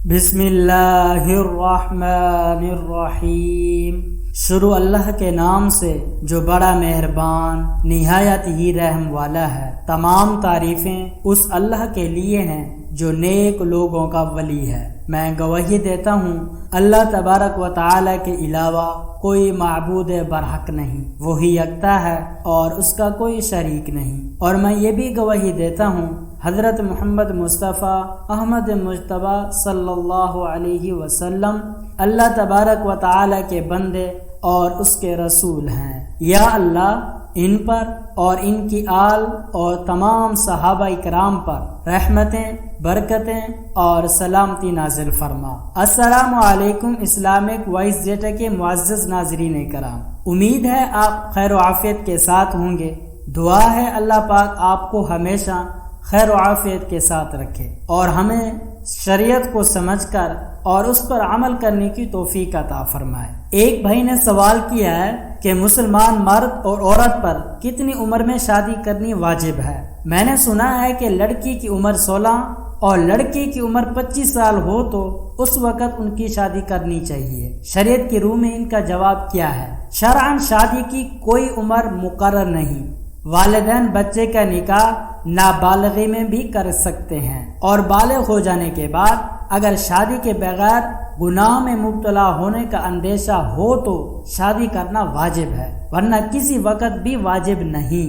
بسم اللہ الرحمن الرحیم۔ شروع اللہ کے نام سے جو بڑا مہربان نہایت ہی رحم والا ہے۔ تمام تعریفیں اس اللہ کے لیے ہیں جو نیک لوگوں کا ولی ہے۔ میں گواہی دیتا ہوں اللہ تبارک و تعالی کے علاوہ کوئی معبود برحق نہیں، وہی یکتا ہے اور اس کا کوئی شریک نہیں۔ اور میں یہ بھی گواہی دیتا ہوں حضرت محمد مصطفیٰ احمد مجتبی صلی اللہ علیہ وسلم اللہ تبارک و تعالی کے بندے اور اس کے رسول ہیں۔ یا اللہ ان پر اور ان کی آل اور تمام صحابہ کرام پر رحمتیں، برکتیں اور سلامتی نازل فرما۔ السلام علیکم اسلامک وائس ڈیٹا کے معزز ناظرین کرام، امید ہے آپ خیر و عافیت کے ساتھ ہوں گے۔ دعا ہے اللہ پاک آپ کو ہمیشہ خیر و عافیت کے ساتھ رکھے اور ہمیں شریعت کو سمجھ کر اور اس پر عمل کرنے کی توفیق عطا فرمائے۔ ایک بھائی نے سوال کیا ہے کہ مسلمان مرد اور عورت پر کتنی عمر میں شادی کرنی واجب ہے؟ میں نے سنا ہے کہ لڑکی کی عمر 16 اور لڑکے کی عمر 25 سال ہو تو اس وقت ان کی شادی کرنی چاہیے۔ شریعت کی روح میں ان کا جواب کیا ہے؟ شرعاً شادی کی کوئی عمر مقرر نہیں۔ والدین بچے کا نکاح نابالغی میں بھی کر سکتے ہیں اور بالغ ہو جانے کے بعد اگر شادی کے بغیر گناہ میں مبتلا ہونے کا اندیشہ ہو تو شادی کرنا واجب ہے، ورنہ کسی وقت بھی واجب نہیں۔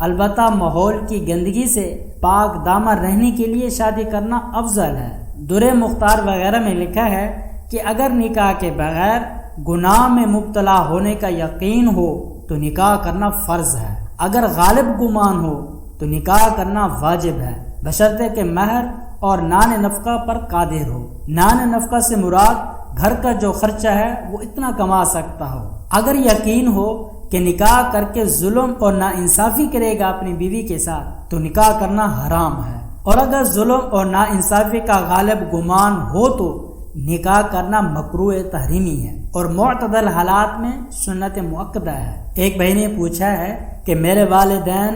البتہ ماحول کی گندگی سے پاک دامن رہنے کے لیے شادی کرنا افضل ہے۔ درِ مختار وغیرہ میں لکھا ہے کہ اگر نکاح کے بغیر گناہ میں مبتلا ہونے کا یقین ہو تو نکاح کرنا فرض ہے، اگر غالب گمان ہو تو نکاح کرنا واجب ہے، بشرطے کہ مہر اور نان نفقہ پر قادر ہو۔ نان نفقہ سے مراد گھر کا جو خرچہ ہے وہ اتنا کما سکتا ہو۔ اگر یقین ہو کہ نکاح کر کے ظلم اور ناانصافی کرے گا اپنی بیوی کے ساتھ تو نکاح کرنا حرام ہے، اور اگر ظلم اور ناانصافی کا غالب گمان ہو تو نکاح کرنا مکروہ تحریمی ہے اور معتدل حالات میں سنت مؤکدہ ہے۔ ایک بھائی نے پوچھا ہے کہ میرے والدین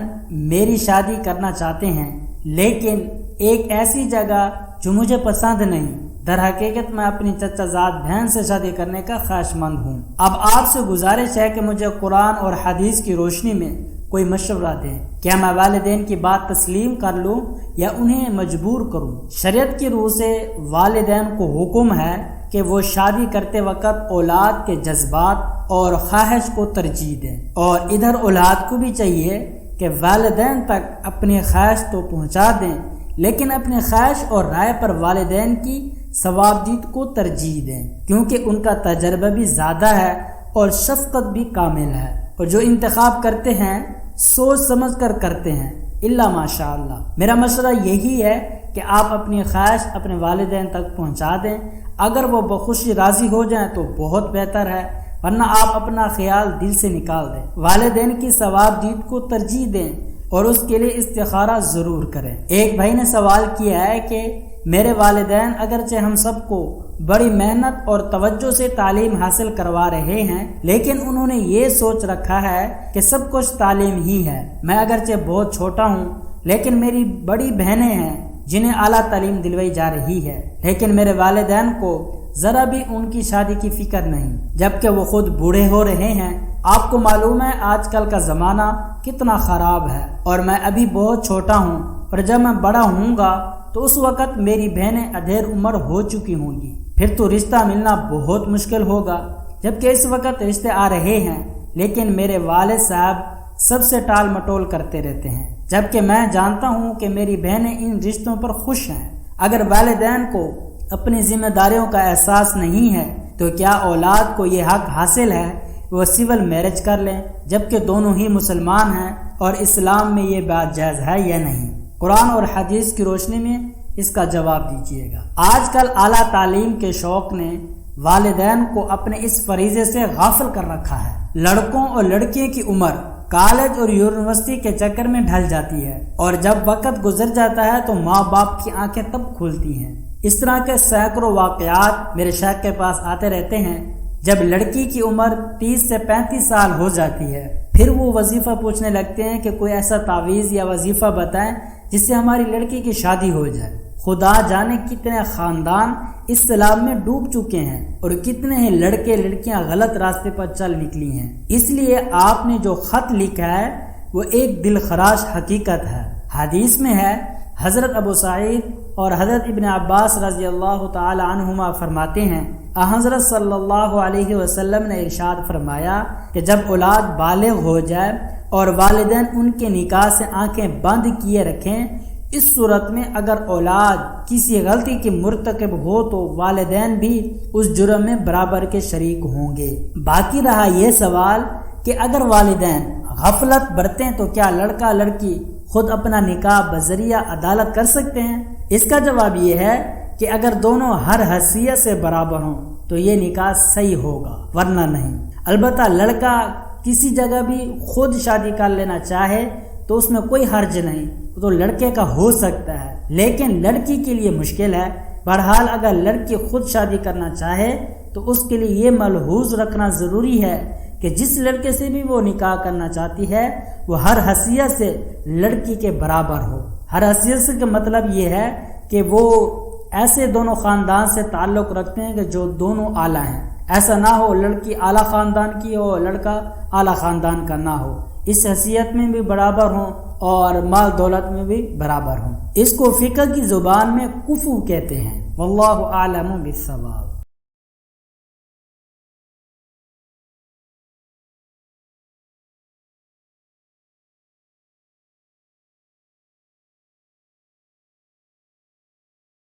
میری شادی کرنا چاہتے ہیں لیکن ایک ایسی جگہ جو مجھے پسند نہیں، در حقیقت میں اپنی چچا زاد بہن سے شادی کرنے کا خواہش مند ہوں۔ اب آپ سے گزارش ہے کہ مجھے قرآن اور حدیث کی روشنی میں کوئی مشورہ دیں۔ کیا میں والدین کی بات تسلیم کر لوں یا انہیں مجبور کروں؟ شریعت کی روح سے والدین کو حکم ہے کہ وہ شادی کرتے وقت اولاد کے جذبات اور خواہش کو ترجیح دیں، اور ادھر اولاد کو بھی چاہیے کہ والدین تک اپنی خواہش تو پہنچا دیں لیکن اپنی خواہش اور رائے پر والدین کی ثوابدید کو ترجیح دیں، کیونکہ ان کا تجربہ بھی زیادہ ہے اور شفقت بھی کامل ہے، اور جو انتخاب کرتے ہیں سوچ سمجھ کر کرتے ہیں، الا ماشاء اللہ۔ میرا مشورہ یہی ہے کہ آپ اپنی خواہش اپنے والدین تک پہنچا دیں، اگر وہ بخوشی راضی ہو جائیں تو بہت بہتر ہے، ورنہ آپ اپنا خیال دل سے نکال دیں۔ والدین کی ثوابدید کو ترجیح دیں اور اس کے لیے استخارہ ضرور کریں۔ ایک بھائی نے سوال کیا ہے کہ میرے والدین اگرچہ ہم سب کو بڑی محنت اور توجہ سے تعلیم حاصل کروا رہے ہیں لیکن انہوں نے یہ سوچ رکھا ہے کہ سب کچھ تعلیم ہی ہے۔ میں اگرچہ بہت چھوٹا ہوں لیکن میری بڑی بہنیں ہیں جنہیں اعلیٰ تعلیم دلوائی جا رہی ہے، لیکن میرے والدین کو ذرا بھی ان کی شادی کی فکر نہیں، جبکہ وہ خود بوڑھے ہو رہے ہیں۔ آپ کو معلوم ہے آج کل کا زمانہ کتنا خراب ہے، اور میں ابھی بہت چھوٹا ہوں، اور جب میں بڑا ہوں گا تو اس وقت میری بہنیں ادھیر عمر ہو چکی ہوں گی، پھر تو رشتہ ملنا بہت مشکل ہوگا، جبکہ اس وقت رشتے آ رہے ہیں لیکن میرے والد صاحب سب سے ٹال مٹول کرتے رہتے ہیں، جبکہ میں جانتا ہوں کہ میری بہنیں ان رشتوں پر خوش ہیں۔ اگر والدین کو اپنی ذمہ داریوں کا احساس نہیں ہے تو کیا اولاد کو یہ حق حاصل ہے وہ سول میرج کر لیں جبکہ دونوں ہی مسلمان ہیں، اور اسلام میں یہ بات جائز ہے یا نہیں؟ قرآن اور حدیث کی روشنی میں اس کا جواب دیجیے گا۔ آج کل اعلیٰ تعلیم کے شوق نے والدین کو اپنے اس فریضے سے غافل کر رکھا ہے۔ لڑکوں اور لڑکیوں کی عمر کالج اور یونیورسٹی کے چکر میں ڈھل جاتی ہے، اور جب وقت گزر جاتا ہے تو ماں باپ کی آنکھیں تب کھلتی ہیں۔ اس طرح کے سینکڑوں واقعات میرے شیخ کے پاس آتے رہتے ہیں۔ جب لڑکی کی عمر 30 سے 35 سال ہو جاتی ہے پھر وہ وظیفہ پوچھنے لگتے ہیں کہ کوئی ایسا تعویذ یا وظیفہ بتائیں جس سے ہماری لڑکی کی شادی ہو جائے۔ خدا جانے کتنے خاندان اسلام میں ڈوب چکے ہیں اور کتنے ہی لڑکے لڑکیاں غلط راستے پر چل نکلی ہیں۔ اس لیے آپ نے جو خط لکھا ہے وہ ایک دل خراش حقیقت ہے۔ حدیث میں ہے، حضرت ابو سعید اور حضرت ابن عباس رضی اللہ تعالی عنہما فرماتے ہیں، حضرت صلی اللہ علیہ وسلم نے ارشاد فرمایا کہ جب اولاد بالغ ہو جائے اور والدین ان کے نکاح سے آنکھیں بند کیے رکھیں، اس صورت میں اگر اولاد کسی غلطی کی مرتکب ہو تو والدین بھی اس جرم میں برابر کے شریک ہوں گے۔ باقی رہا یہ سوال کہ اگر والدین غفلت برتیں تو کیا لڑکا لڑکی خود اپنا نکاح بذریعہ عدالت کر سکتے ہیں؟ اس کا جواب یہ ہے کہ اگر دونوں ہر حیثیت سے برابر ہوں تو یہ نکاح صحیح ہوگا، ورنہ نہیں۔ البتہ لڑکا کسی جگہ بھی خود شادی کر لینا چاہے تو اس میں کوئی حرج نہیں، تو لڑکے کا ہو سکتا ہے، لیکن لڑکی کے لیے مشکل ہے۔ بہرحال اگر لڑکی خود شادی کرنا چاہے تو اس کے لیے یہ ملحوظ رکھنا ضروری ہے کہ جس لڑکے سے بھی وہ نکاح کرنا چاہتی ہے وہ ہر حیثیت سے لڑکی کے برابر ہو۔ ہر حیثیت سے کا مطلب یہ ہے کہ وہ ایسے دونوں خاندان سے تعلق رکھتے ہیں کہ جو دونوں اعلیٰ ہیں۔ ایسا نہ ہو لڑکی اعلیٰ خاندان کی ہو اور لڑکا اعلیٰ خاندان کا نہ ہو، اس حیثیت میں بھی برابر ہوں اور مال دولت میں بھی برابر ہوں۔ اس کو فقہ کی زبان میں کفو کہتے ہیں۔ واللہ اعلم بالصواب۔